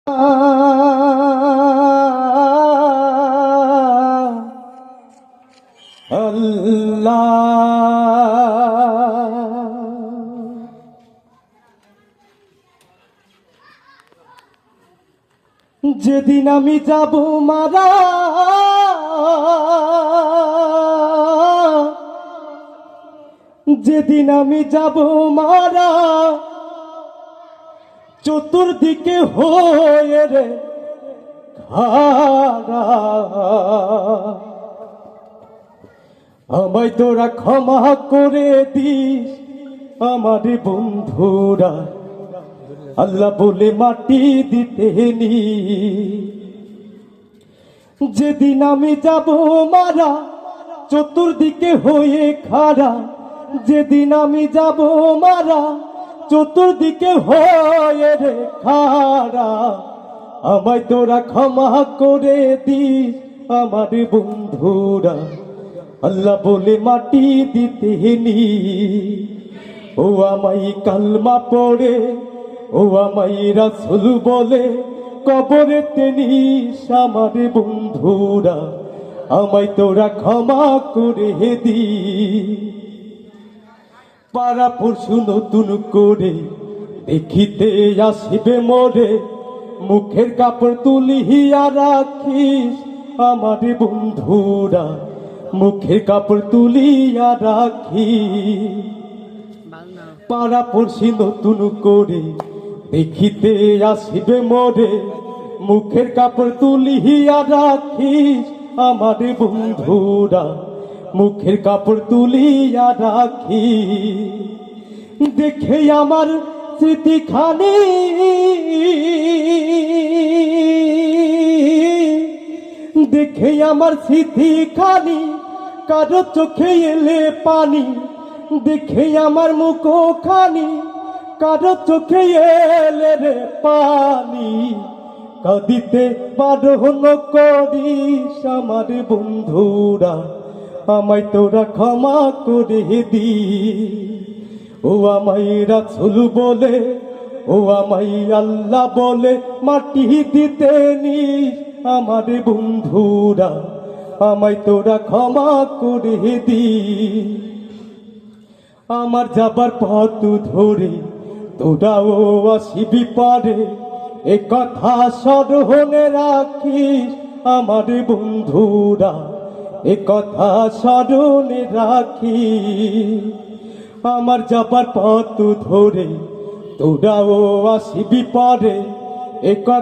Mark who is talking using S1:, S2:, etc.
S1: যেদিন আমি যাব মারা, যেদিন আমি যাব মারা, চতুর্দিকে হয়ে রে খাড়া, আমায় তোরা ক্ষমা করে দিস আমার বন্ধুরা, আল্লাহ বলে মাটি দিতে নি। যেদিন আমি যাব মারা, চতুর্দিকে হয়ে খাড়া, যেদিন আমি যাব মারা, চতুর্দিকে হয়ে রে খাড়া, আমায় তোরা ক্ষমা করে দিস আমার বন্ধুরা, আল্লাহ বলে মাটি দিতে নি। ও আমায় কালমা পড়ে, ও আমায় রাসূল বলে কবরেতে নিস আমার বন্ধুরা, আমায় তোরা ক্ষমা করে দি। পাড়া পরশু নতুন করে দেখিতে আসিবে মোরে, মুখের কাপড় তুলিয়া রাখিস আমার বন্ধুরা, মুখের কাপড় তুলিয়া রাখি। পাড়া পড়শি নতুন করে দেখিতে আসিবে মোরে, মুখের কাপড় তুলিয়া রাখিস আমার বন্ধুরা, মুখের কাপড় তুলিয়া রাখি। দেখে আমার স্মৃতিখানি, দেখে আমার স্মৃতিখানি, কারো চোখে এলে পানি, দেখে আমার মুখখানি, কারো চোখে এলে রে পানি, কাঁদিতে বারণ করিস আমার বন্ধুরা, আমায় তোরা ক্ষমা করে দি। ও আমায় রাসূল বলে, ও আমায় আল্লাহ বলে মাটি দিতে নিস আমার বন্ধুরা, আমায় তোরা ক্ষমা করে দি। আমার যাবার পথ ধরে তোরাও আসিবি পারে, এ কথা স্মরণে রাখিস আমার বন্ধুরা, এ কথা স্মরণে রাখি। আমার যাবার পথ ধরে তোরাও আসিবি পারে, এ কথা